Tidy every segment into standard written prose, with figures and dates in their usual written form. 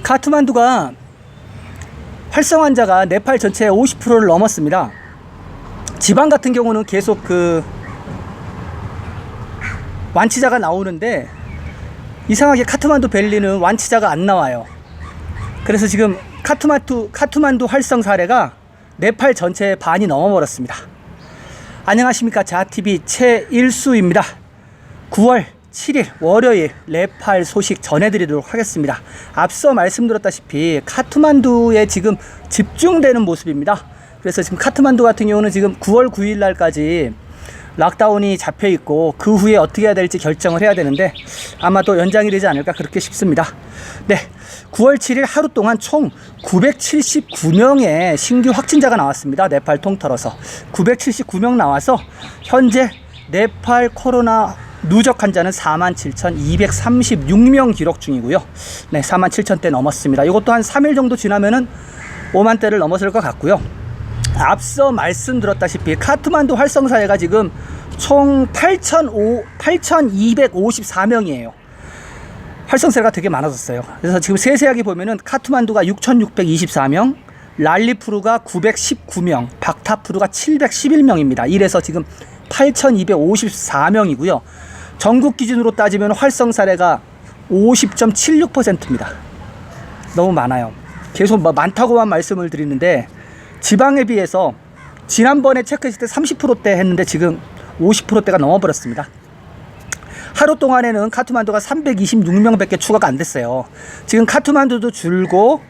카트만두가 활성 환자가 네팔 전체의 50%를 넘었습니다. 지방 같은 경우는 계속 그 완치자가 나오는데 이상하게 카트만두 밸리는 완치자가 안 나와요. 그래서 지금 카트만두 활성 사례가 네팔 전체의 반이 넘어버렸습니다. 안녕하십니까, 자TV 최일수입니다. 9월 7일 월요일 네팔 소식 전해드리도록 하겠습니다. 앞서 말씀드렸다시피 카트만두에 지금 집중되는 모습입니다. 그래서 지금 카트만두 같은 경우는 지금 9월 9일 날까지 락다운이 잡혀 있고 그 후에 어떻게 해야 될지 결정을 해야 되는데 아마도 연장이 되지 않을까 그렇게 싶습니다. 네, 9월 7일 하루 동안 총 979명의 신규 확진자가 나왔습니다. 네팔 통틀어서 979명 나와서 현재 네팔 코로나 누적 환자는 47,236명 기록 중이고요. 네, 47,000대 넘었습니다. 이것도 한 3일 정도 지나면은 5만대를 넘어설 것 같고요. 앞서 말씀드렸다시피 카트만두 활성사례가 지금 총 8,254명이에요. 활성사례가 되게 많아졌어요. 그래서 지금 세세하게 보면은 카트만두가 6,624명, 랄리푸르가 919명, 박타푸르가 711명입니다. 이래서 지금 8,254명이고요. 전국 기준으로 따지면 활성 사례가 50.76%입니다. 너무 많아요. 계속 많다고만 말씀을 드리는데 지방에 비해서 지난번에 체크했을 때 30%대 했는데 지금 50%대가 넘어버렸습니다. 하루 동안에는 카트만두가 326명밖에 추가가 안 됐어요. 지금 카트만두도 줄고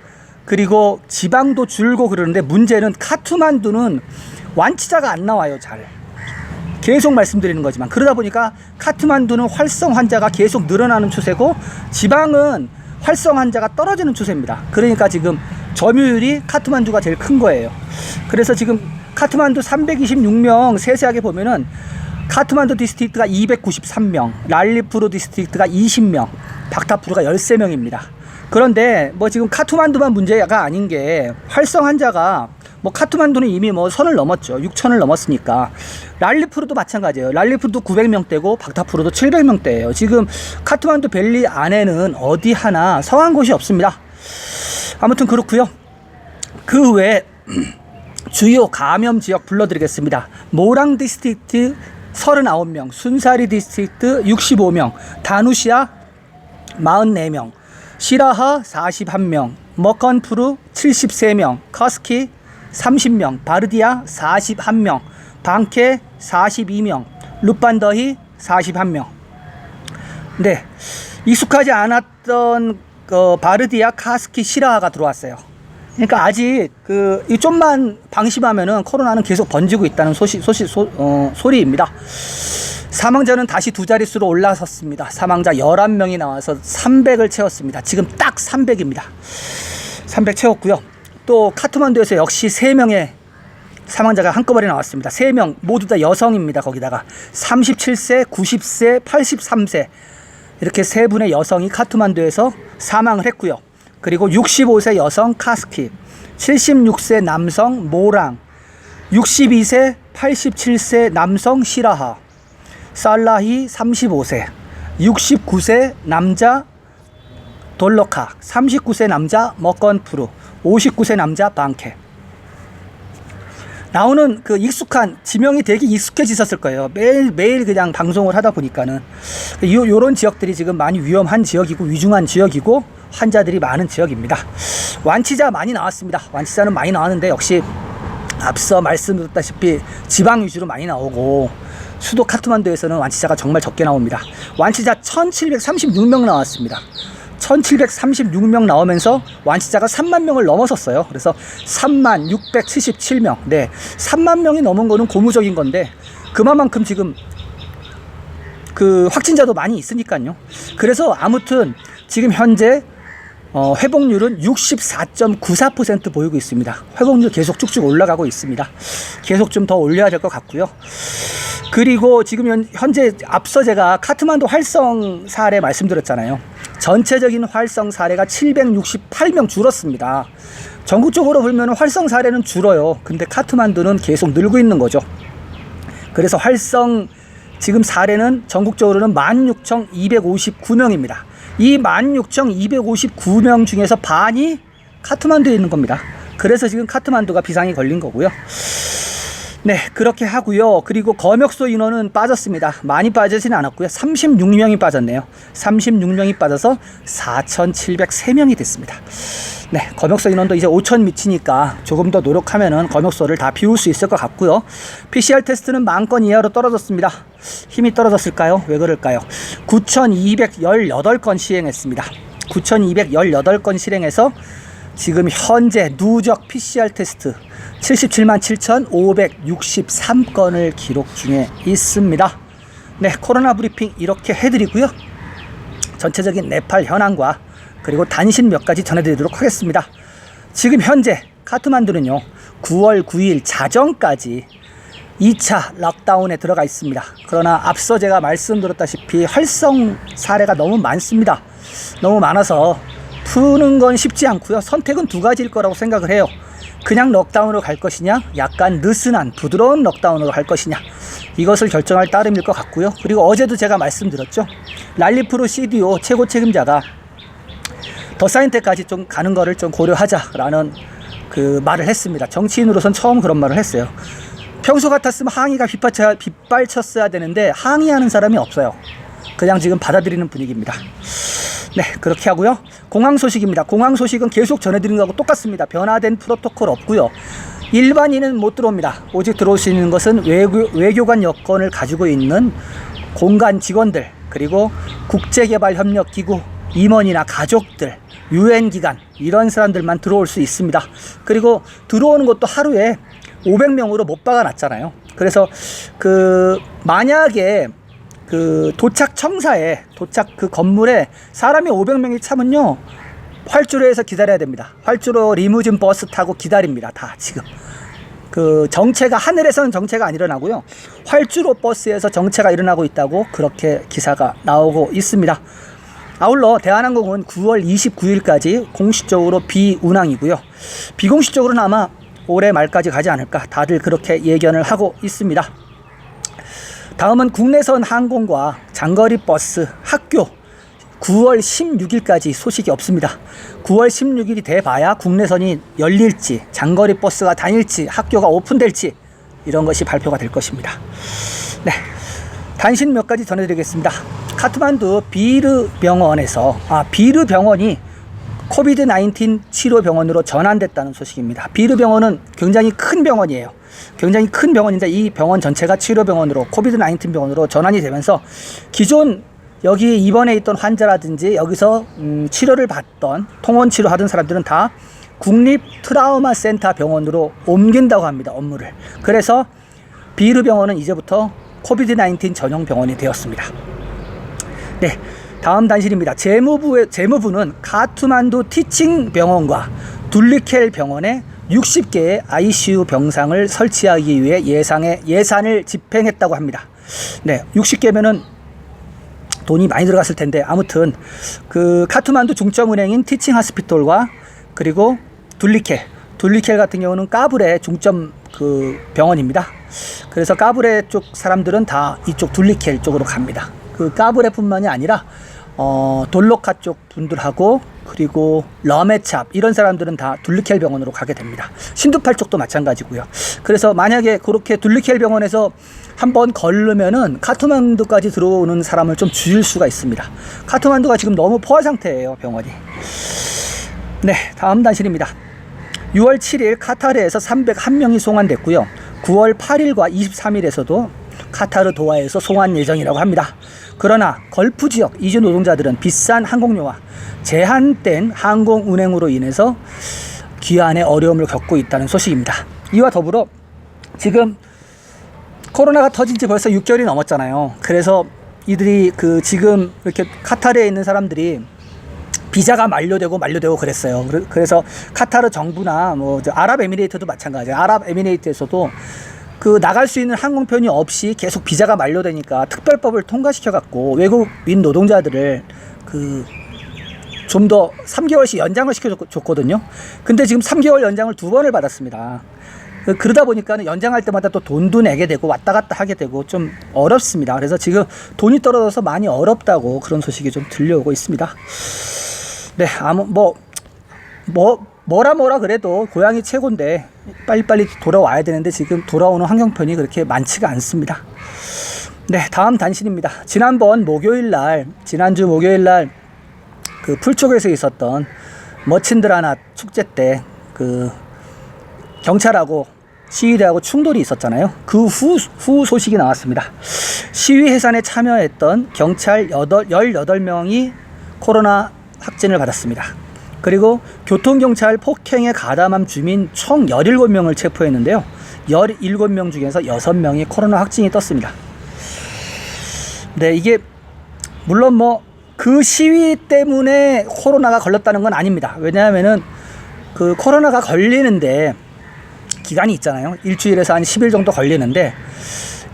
그리고 지방도 줄고 그러는데 문제는 카트만두는 완치자가 안 나와요. 잘 계속 말씀드리는 거지만 그러다 보니까 카트만두는 활성 환자가 계속 늘어나는 추세고 지방은 활성 환자가 떨어지는 추세입니다. 그러니까 지금 점유율이 카트만두가 제일 큰 거예요. 그래서 지금 카트만두 326명 세세하게 보면은 카트만두 디스트릭트가 293명, 랄리푸르 디스트릭트가 20명, 박타푸르가 13명입니다. 그런데 뭐 지금 카트만두만 문제가 아닌 게 활성 환자가 뭐 카트만두는 이미 뭐 선을 넘었죠. 6천을 넘었으니까. 랄리푸르도 마찬가지예요. 랄리푸르도 900명대고 박타푸르도 700명대예요. 지금 카트만두 밸리 안에는 어디 하나 성한 곳이 없습니다. 아무튼 그렇고요. 그 외에 주요 감염 지역 불러드리겠습니다. 모랑 디스트릭트 39명, 순사리 디스트릭트 65명, 다누시아 44명, 시라하 41명, 머컨푸르 73명, 커스키 30명, 바르디아 41명, 방케 42명, 루판더히 41명. 네, 익숙하지 않았던 바르디아, 카스키, 시라하가 들어왔어요. 그러니까 아직 좀만 방심하면은 코로나는 계속 번지고 있다는 소리입니다. 사망자는 다시 두 자릿수로 올라섰습니다. 사망자 11명이 나와서 300을 채웠습니다. 지금 딱 300입니다. 300 채웠고요. 또 카트만두에서 역시 3명의 사망자가 한꺼번에 나왔습니다. 3명 모두 다 여성입니다. 거기다가 37세, 90세, 83세 이렇게 세 분의 여성이 카트만두에서 사망을 했고요. 그리고 65세 여성 카스키, 76세 남성 모랑, 62세, 87세 남성 시라하, 살라히 35세, 69세 남자 돌로카, 39세 남자 머건푸르, 59세 남자 방케. 나오는 그 익숙한 지명이 되게 익숙해지셨을 거예요. 매일 그냥 방송을 하다 보니까는 요런 지역들이 지금 많이 위험한 지역이고 위중한 지역이고 환자들이 많은 지역입니다. 완치자 많이 나왔습니다. 완치자는 많이 나왔는데 역시 앞서 말씀드렸다시피 지방 위주로 많이 나오고 수도 카트만두에서는 완치자가 정말 적게 나옵니다. 완치자 1736명 나왔습니다. 1736명 나오면서 완치자가 3만 명을 넘어섰어요. 그래서 3677명. 네, 3만 명이 넘은 거는 고무적인 건데 그만큼 지금 그 확진자도 많이 있으니까요. 그래서 아무튼 지금 현재 회복률은 64.94% 보이고 있습니다. 회복률 계속 쭉쭉 올라가고 있습니다. 계속 좀 더 올려야 될 것 같고요. 그리고 지금 현재 앞서 제가 카트만두 활성 사례 말씀드렸잖아요. 전체적인 활성 사례가 768명 줄었습니다. 전국적으로 보면 활성 사례는 줄어요. 근데 카트만두는 계속 늘고 있는 거죠. 그래서 활성 지금 사례는 전국적으로는 16,259명입니다. 이 16,259명 중에서 반이 카트만두에 있는 겁니다. 그래서 지금 카트만두가 비상이 걸린 거고요. 네, 그렇게 하고요. 그리고 검역소 인원은 빠졌습니다. 많이 빠지진 않았고요. 36명이 빠졌네요. 36명이 빠져서 4,703명이 됐습니다. 네, 검역소 인원도 이제 5,000 미치니까 조금 더 노력하면은 검역소를 다 비울 수 있을 것 같고요. PCR 테스트는 10,000건 이하로 떨어졌습니다. 힘이 떨어졌을까요? 왜 그럴까요? 9,218건 시행했습니다. 9,218건 실행해서 지금 현재 누적 PCR 테스트 77만 7,563건을 기록 중에 있습니다. 네, 코로나 브리핑 이렇게 해드리고요. 전체적인 네팔 현황과 그리고 단신 몇 가지 전해드리도록 하겠습니다. 지금 현재 카트만두는요, 9월 9일 자정까지 2차 락다운에 들어가 있습니다. 그러나 앞서 제가 말씀드렸다시피 활성 사례가 너무 많습니다. 너무 많아서 푸는 건 쉽지 않고요. 선택은 두 가지일 거라고 생각을 해요. 그냥 럭다운으로 갈 것이냐, 약간 느슨한 부드러운 럭다운으로 갈 것이냐, 이것을 결정할 따름일 것 같고요. 그리고 어제도 제가 말씀드렸죠. 랄리프로 CDO 최고 책임자가 더 사인테까지 좀 가는 거를 좀 고려하자라는 그 말을 했습니다. 정치인으로선 처음 그런 말을 했어요. 평소 같았으면 항의가 빗발쳤어야 되는데 항의하는 사람이 없어요. 그냥 지금 받아들이는 분위기입니다. 네, 그렇게 하고요. 공항 소식입니다. 공항 소식은 계속 전해드리는 거하고 똑같습니다. 변화된 프로토콜 없고요. 일반인은 못 들어옵니다. 오직 들어올 수 있는 것은 외교관 여권을 가지고 있는 공간 직원들, 그리고 국제개발협력기구 임원이나 가족들, 유엔기관 이런 사람들만 들어올 수 있습니다. 그리고 들어오는 것도 하루에 500명으로 못 박아놨잖아요. 그래서 만약에 도착 청사에, 도착 그 건물에 사람이 500명이 차면요, 활주로에서 기다려야 됩니다. 활주로 리무진 버스 타고 기다립니다. 다 지금 정체가, 하늘에서는 정체가 안 일어나고요, 활주로 버스에서 정체가 일어나고 있다고 그렇게 기사가 나오고 있습니다. 아울러 대한항공은 9월 29일까지 공식적으로 비운항이고요. 비공식적으로는 아마 올해 말까지 가지 않을까, 다들 그렇게 예견을 하고 있습니다. 다음은 국내선 항공과 장거리 버스, 학교 9월 16일까지 소식이 없습니다. 9월 16일이 돼봐야 국내선이 열릴지, 장거리 버스가 다닐지, 학교가 오픈될지 이런 것이 발표가 될 것입니다. 네, 단신 몇 가지 전해드리겠습니다. 카트만두 비르 병원이 코비드-19 치료 병원으로 전환됐다는 소식입니다. 비르 병원은 굉장히 큰 병원이에요. 굉장히 큰 병원인데 이 병원 전체가 치료 병원으로, 코비드-19 병원으로 전환이 되면서 기존 여기 입원해 있던 환자라든지 여기서 치료를 받던, 통원 치료하던 사람들은 다 국립 트라우마 센터 병원으로 옮긴다고 합니다. 업무를. 그래서 비르 병원은 이제부터 코비드-19 전용 병원이 되었습니다. 네, 다음 단신입니다. 재무부는 카트만두 티칭 병원과 둘리켈 병원에 60개의 ICU 병상을 설치하기 위해 예산을 집행했다고 합니다. 네, 60개면은 돈이 많이 들어갔을 텐데, 아무튼 카트만두 중점은행인 티칭 하스피톨과 그리고 둘리켈 같은 경우는 까브레 중점 병원입니다. 그래서 까브레 쪽 사람들은 다 이쪽 둘리켈 쪽으로 갑니다. 까브레뿐만이 아니라 돌로카 쪽 분들하고 그리고 러메찹 이런 사람들은 다 둘리켈 병원으로 가게 됩니다. 신두팔 쪽도 마찬가지고요. 그래서 만약에 그렇게 둘리켈 병원에서 한번 걸르면은 카트만두까지 들어오는 사람을 좀 줄일 수가 있습니다. 카트만두가 지금 너무 포화 상태예요, 병원이. 네, 다음 단신입니다. 6월 7일 카타르에서 301명이 송환됐고요. 9월 8일과 23일에서도 카타르 도하에서 송환 예정이라고 합니다. 그러나 걸프 지역 이주 노동자들은 비싼 항공료와 제한된 항공 운행으로 인해서 귀환에 어려움을 겪고 있다는 소식입니다. 이와 더불어 지금 코로나가 터진 지 벌써 6개월이 넘었잖아요. 그래서 이들이 지금 이렇게 카타르에 있는 사람들이 비자가 만료되고 그랬어요. 그래서 카타르 정부나 아랍에미레이트도 마찬가지예요. 아랍에미레이트에서도 나갈 수 있는 항공편이 없이 계속 비자가 만료되니까 특별법을 통과시켜갖고 외국인 노동자들을 좀 더 3개월씩 연장을 시켜줬거든요. 근데 지금 3개월 연장을 2번을 받았습니다. 그러다 보니까 연장할 때마다 또 돈도 내게 되고 왔다 갔다 하게 되고 좀 어렵습니다. 그래서 지금 돈이 떨어져서 많이 어렵다고 그런 소식이 좀 들려오고 있습니다. 네, 뭐라 그래도 고향이 최고인데 빨리빨리 돌아와야 되는데 지금 돌아오는 환경편이 그렇게 많지가 않습니다. 네, 다음 단신입니다. 지난주 목요일날 그 풀쪽에서 있었던 머친드라나 축제 때 그 경찰하고 시위대하고 충돌이 있었잖아요. 그 후 소식이 나왔습니다. 시위 해산에 참여했던 경찰 18명이 코로나 확진을 받았습니다. 그리고 교통경찰 폭행에 가담한 주민 총 17명을 체포했는데요. 17명 중에서 6명이 코로나 확진이 떴습니다. 네, 이게 물론 그 시위 때문에 코로나가 걸렸다는 건 아닙니다. 왜냐하면은 그 코로나가 걸리는데 기간이 있잖아요. 일주일에서 한 10일 정도 걸리는데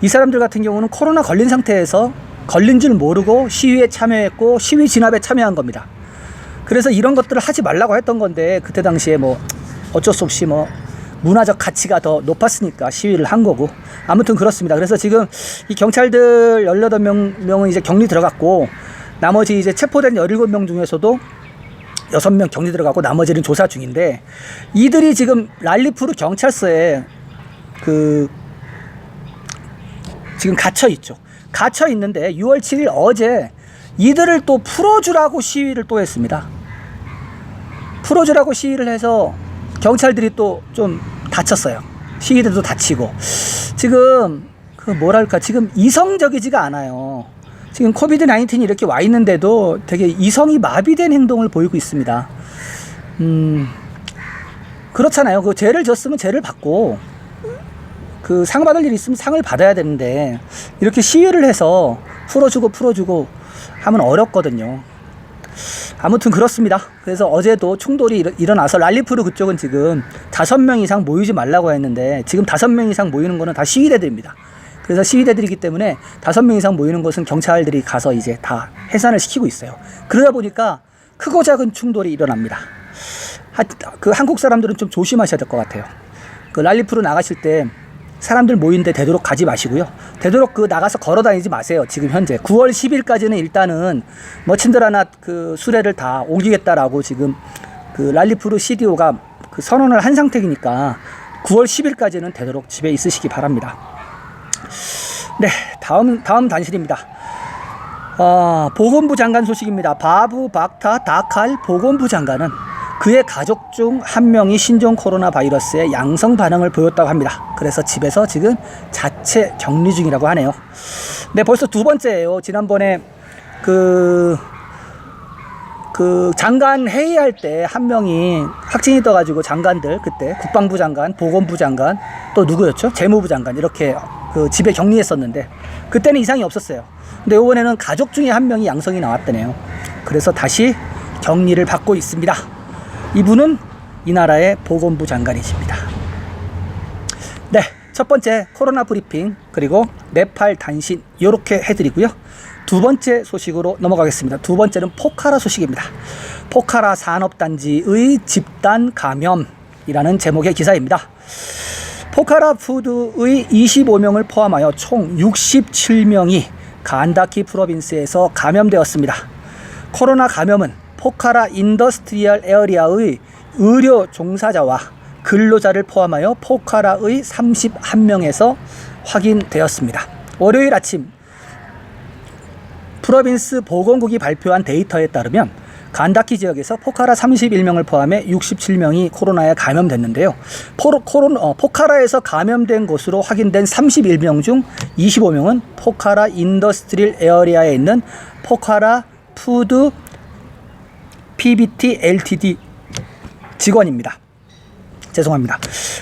이 사람들 같은 경우는 코로나 걸린 상태에서 걸린 줄 모르고 시위에 참여했고 시위 진압에 참여한 겁니다. 그래서 이런 것들을 하지 말라고 했던 건데 그때 당시에 어쩔 수 없이 문화적 가치가 더 높았으니까 시위를 한 거고 아무튼 그렇습니다. 그래서 지금 이 경찰들 18명은 이제 격리 들어갔고 나머지 이제 체포된 17명 중에서도 6명 격리 들어가고 나머지는 조사 중인데 이들이 지금 랄리푸르 경찰서에 지금 갇혀 있죠. 갇혀 있는데 6월 7일 어제 이들을 또 풀어주라고 시위를 또 했습니다. 풀어주라고 시위를 해서 경찰들이 또 좀 다쳤어요. 시위대도 다치고 지금 지금 이성적이지가 않아요. 지금 코비드 19이 이렇게 와 있는데도 되게 이성이 마비된 행동을 보이고 있습니다. 그렇잖아요. 그 죄를 졌으면 죄를 받고 그 상 받을 일이 있으면 상을 받아야 되는데 이렇게 시위를 해서 풀어주고 하면 어렵거든요. 아무튼 그렇습니다. 그래서 어제도 충돌이 일어나서 랄리푸르 그쪽은 지금 5명 이상 모이지 말라고 했는데 지금 5명 이상 모이는 거는 다 시위대들입니다. 그래서 시위대들이기 때문에 5명 이상 모이는 것은 경찰들이 가서 이제 다 해산을 시키고 있어요. 그러다 보니까 크고 작은 충돌이 일어납니다. 그 한국 사람들은 좀 조심하셔야 될 것 같아요. 그 랄리푸르 나가실 때 사람들 모이는데 되도록 가지 마시고요. 되도록 나가서 걸어 다니지 마세요. 지금 현재 9월 10일까지는 일단은 머친드라나 그 수레를 다 옮기겠다라고 지금 그 랄리푸르 CDO가 그 선언을 한 상태이니까 9월 10일까지는 되도록 집에 있으시기 바랍니다. 네, 다음 단신입니다. 보건부 장관 소식입니다. 바부 박타 다칼 보건부 장관은 그의 가족 중 한 명이 신종 코로나 바이러스에 양성 반응을 보였다고 합니다. 그래서 집에서 지금 자체 격리 중이라고 하네요. 네, 벌써 두 번째예요. 지난번에 그 장관 회의할 때 한 명이 확진이 떠가지고 장관들 그때 국방부 장관, 보건부 장관 또 누구였죠? 재무부 장관 이렇게 그 집에 격리했었는데 그때는 이상이 없었어요. 근데 이번에는 가족 중에 한 명이 양성이 나왔다네요. 그래서 다시 격리를 받고 있습니다. 이분은 이 나라의 보건부 장관이십니다. 네, 첫 번째 코로나 브리핑 그리고 네팔 단신 이렇게 해드리고요. 두 번째 소식으로 넘어가겠습니다. 두 번째는 포카라 소식입니다. 포카라 산업단지의 집단 감염이라는 제목의 기사입니다. 포카라 푸드의 25명을 포함하여 총 67명이 간다키 프로빈스에서 감염되었습니다. 코로나 감염은 포카라 인더스트리얼 에어리아의 의료 종사자와 근로자를 포함하여 포카라의 31명에서 확인되었습니다. 월요일 아침 프로빈스 보건국이 발표한 데이터에 따르면 간다키 지역에서 포카라 31명을 포함해 67명이 코로나에 감염됐는데요. 포카라에서 감염된 것으로 확인된 31명 중 25명은 포카라 인더스트리얼 에어리아에 있는 포카라 푸드 PBT LTD 직원입니다. 죄송합니다.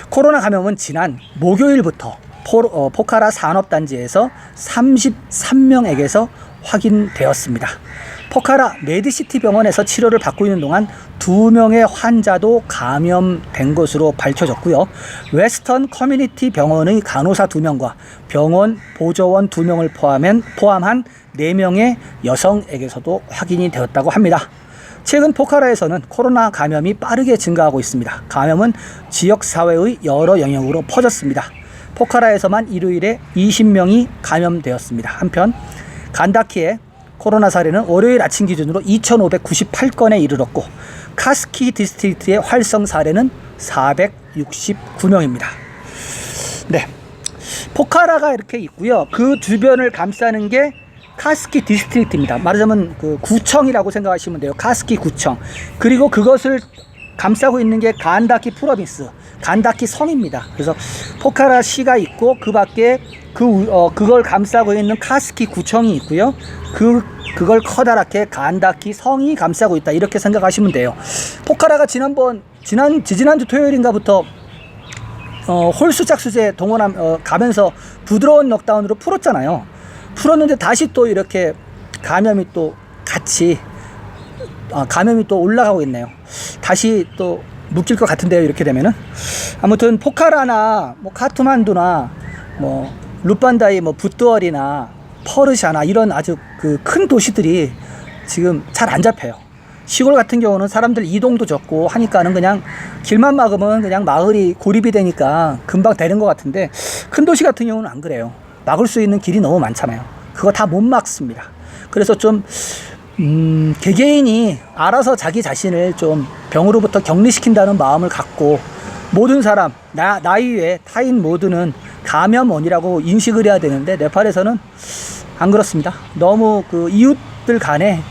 코로나 감염은 지난 목요일부터 포카라 산업단지에서 33명에게서 확인되었습니다. 포카라 메디시티 병원에서 치료를 받고 있는 동안 2명의 환자도 감염된 것으로 밝혀졌고요. 웨스턴 커뮤니티 병원의 간호사 2명과 병원 보조원 2명을 포함한 4명의 여성에게서도 확인이 되었다고 합니다. 최근 포카라에서는 코로나 감염이 빠르게 증가하고 있습니다. 감염은 지역사회의 여러 영역으로 퍼졌습니다. 포카라에서만 일요일에 20명이 감염되었습니다. 한편 간다키의 코로나 사례는 월요일 아침 기준으로 2,598건에 이르렀고 카스키 디스트릭트의 활성 사례는 469명입니다. 네, 포카라가 이렇게 있고요. 그 주변을 감싸는 게 카스키 디스트릭트입니다. 말하자면 그 구청이라고 생각하시면 돼요. 카스키 구청. 그리고 그것을 감싸고 있는 게 간다키 프로빈스, 간다키 성입니다. 그래서 포카라 시가 있고 그 밖에 그걸 감싸고 있는 카스키 구청이 있고요. 그걸 커다랗게 간다키 성이 감싸고 있다. 이렇게 생각하시면 돼요. 포카라가 지난주 토요일인가부터 홀수작수제 가면서 부드러운 넉다운으로 풀었잖아요. 풀었는데 다시 또 이렇게 감염이 또 올라가고 있네요. 다시 또 묶일 것 같은데요. 이렇게 되면은 아무튼 포카라나 뭐 카트만두나 뭐 루반다이 뭐 붓두얼이나 퍼르샤나 이런 아주 그 큰 도시들이 지금 잘 안 잡혀요. 시골 같은 경우는 사람들 이동도 적고 하니까는 그냥 길만 막으면 그냥 마을이 고립이 되니까 금방 되는 것 같은데 큰 도시 같은 경우는 안 그래요. 막을 수 있는 길이 너무 많잖아요. 그거 다 못 막습니다. 그래서 좀 개개인이 알아서 자기 자신을 좀 병으로부터 격리시킨다는 마음을 갖고 모든 사람, 나 이외에 타인 모두는 감염원이라고 인식을 해야 되는데 네팔에서는 안 그렇습니다. 너무 그 이웃들 간에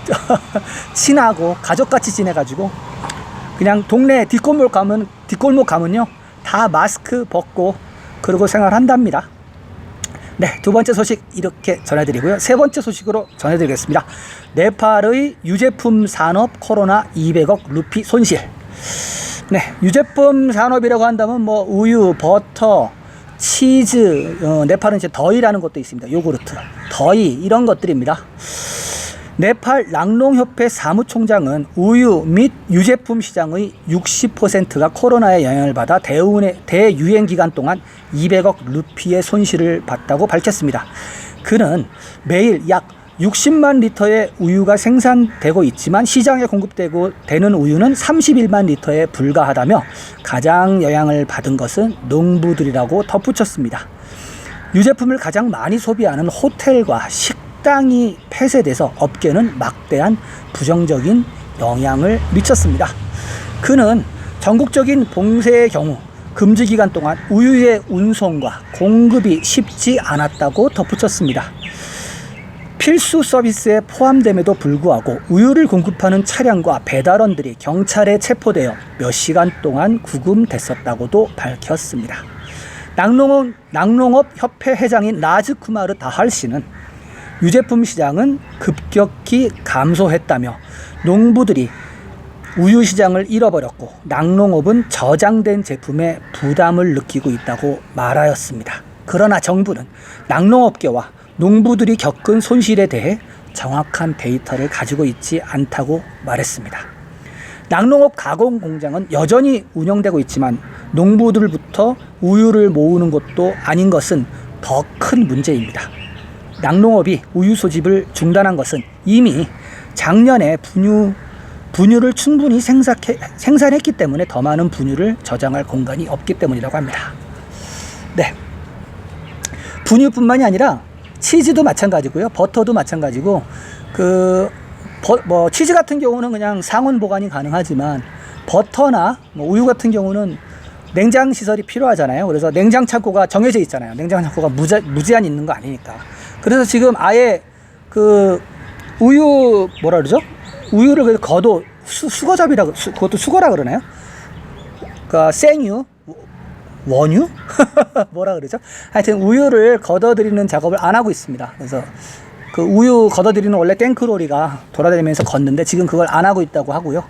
친하고 가족같이 지내가지고 그냥 동네 뒷골목 가면요 다 마스크 벗고 그러고 생활한답니다. 네, 두 번째 소식 이렇게 전해드리고요. 세 번째 소식으로 전해드리겠습니다. 네팔의 유제품 산업 코로나 200억 루피 손실. 네, 유제품 산업이라고 한다면 뭐 우유, 버터, 치즈, 네팔은 이제 더이라는 것도 있습니다. 요구르트, 더이 이런 것들입니다. 네팔 락농협회 사무총장은 우유 및 유제품 시장의 60%가 코로나의 영향을 받아 대유행 기간 동안 200억 루피의 손실을 봤다고 밝혔습니다. 그는 매일 약 60만 리터의 우유가 생산되고 있지만 시장에 공급되는 우유는 31만 리터에 불과하다며 가장 영향을 받은 것은 농부들이라고 덧붙였습니다. 유제품을 가장 많이 소비하는 호텔과 식당이 폐쇄돼서 업계는 막대한 부정적인 영향을 미쳤습니다. 그는 전국적인 봉쇄의 경우 금지 기간 동안 우유의 운송과 공급이 쉽지 않았다고 덧붙였습니다. 필수 서비스에 포함됨에도 불구하고 우유를 공급하는 차량과 배달원들이 경찰에 체포되어 몇 시간 동안 구금됐었다고도 밝혔습니다. 락농업협회 회장인 라즈쿠마르 다할 씨는 유제품 시장은 급격히 감소했다며 농부들이 우유 시장을 잃어버렸고 락농업은 저장된 제품에 부담을 느끼고 있다고 말하였습니다. 그러나 정부는 락농업계와 농부들이 겪은 손실에 대해 정확한 데이터를 가지고 있지 않다고 말했습니다. 락농업 가공 공장은 여전히 운영되고 있지만 농부들부터 우유를 모으는 것도 아닌 것은 더 큰 문제입니다. 락농업이 우유 소집을 중단한 것은 이미 작년에 분유를 충분히 생산했기 때문에 더 많은 분유를 저장할 공간이 없기 때문이라고 합니다. 네, 분유뿐만이 아니라 치즈도 마찬가지고요. 버터도 마찬가지고 치즈 같은 경우는 그냥 상온 보관이 가능하지만 버터나 우유 같은 경우는 냉장 시설이 필요하잖아요. 그래서 냉장 창고가 정해져 있잖아요. 냉장 창고가 무제한 있는 거 아니니까. 그래서 지금 아예 우유 우유를 거도 수거잡이라고 그것도 수거라 그러나요? 그러니까 생유 원유? 뭐라 그러죠? 하여튼 우유를 걷어들이는 작업을 안 하고 있습니다. 그래서 그 우유 걷어들이는 원래 탱크로리가 돌아다니면서 걷는데 지금 그걸 안 하고 있다고 하고요.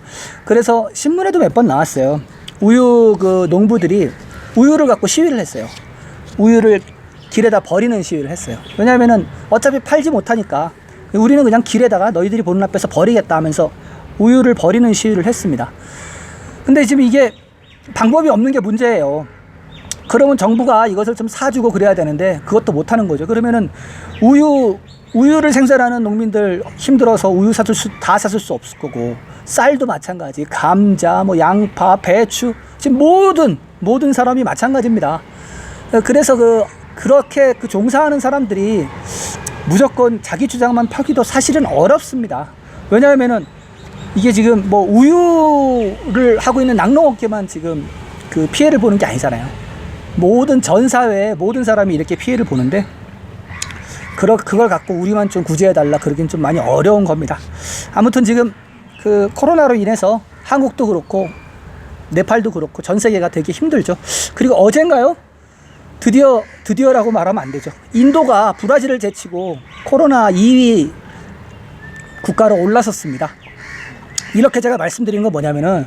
그래서 신문에도 몇 번 나왔어요. 우유 농부들이 우유를 갖고 시위를 했어요. 우유를 길에다 버리는 시위를 했어요. 왜냐하면은 어차피 팔지 못하니까 우리는 그냥 길에다가 너희들이 보는 앞에서 버리겠다 하면서 우유를 버리는 시위를 했습니다. 근데 지금 이게 방법이 없는 게 문제예요. 그러면 정부가 이것을 좀 사주고 그래야 되는데 그것도 못하는 거죠. 그러면은 우유 우유를 생산하는 농민들 힘들어서 우유 다 사줄 수 없을 거고, 쌀도 마찬가지, 감자, 뭐 양파, 배추, 지금 모든 사람이 마찬가지입니다. 그래서 그렇게 종사하는 사람들이 무조건 자기 주장만 펴기도 사실은 어렵습니다. 왜냐하면은 이게 지금 뭐 우유를 하고 있는 낙농업계만 지금 그 피해를 보는 게 아니잖아요. 전 사회에 모든 사람이 이렇게 피해를 보는데, 그걸 갖고 우리만 좀 구제해달라 그러긴 좀 많이 어려운 겁니다. 아무튼 지금 그 코로나로 인해서 한국도 그렇고 네팔도 그렇고 전 세계가 되게 힘들죠. 그리고 어젠가요? 드디어라고 말하면 안 되죠. 인도가 브라질을 제치고 코로나 2위 국가로 올라섰습니다. 이렇게 제가 말씀드린 건 뭐냐면은,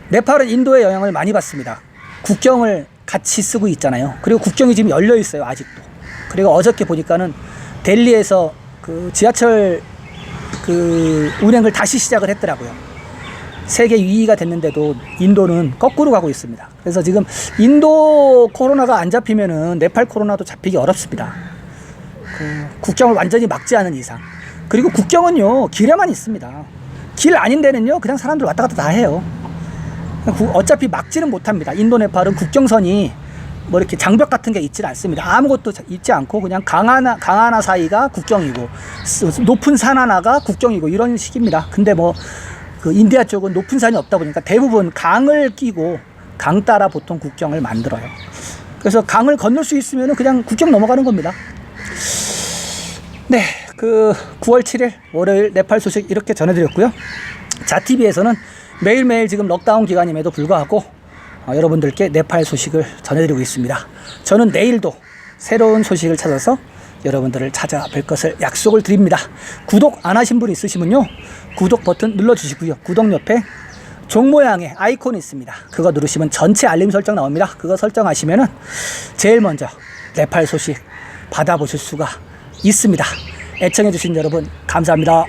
네팔은 인도의 영향을 많이 받습니다. 국경을 같이 쓰고 있잖아요. 그리고 국경이 지금 열려 있어요, 아직도. 그리고 어저께 보니까는 델리에서 그 지하철 그 운행을 다시 시작을 했더라고요. 세계 2위가 됐는데도 인도는 거꾸로 가고 있습니다. 그래서 지금 인도 코로나가 안 잡히면은 네팔 코로나도 잡히기 어렵습니다. 국경을 완전히 막지 않은 이상. 그리고 국경은요, 길에만 있습니다. 길 아닌 데는요, 그냥 사람들 왔다 갔다 다 해요. 어차피 막지는 못합니다. 인도 네팔은 국경선이 뭐 이렇게 장벽 같은 게 있지 않습니다. 아무것도 있지 않고 그냥 강 하나 사이가 국경이고, 높은 산 하나가 국경이고, 이런 식입니다. 근데 뭐 그 인디아 쪽은 높은 산이 없다 보니까 대부분 강을 끼고 강 따라 보통 국경을 만들어요. 그래서 강을 건널 수 있으면 그냥 국경 넘어가는 겁니다. 네, 그 9월 7일 월요일 네팔 소식 이렇게 전해드렸고요. 자TV에서는 매일매일 지금 럭다운 기간임에도 불구하고 여러분들께 네팔 소식을 전해드리고 있습니다. 저는 내일도 새로운 소식을 찾아서 여러분들을 찾아뵐 것을 약속을 드립니다. 구독 안 하신 분 있으시면요, 구독 버튼 눌러주시고요. 구독 옆에 종 모양의 아이콘이 있습니다. 그거 누르시면 전체 알림 설정 나옵니다. 그거 설정하시면은 제일 먼저 네팔 소식 받아보실 수가 있습니다. 애청해주신 여러분 감사합니다.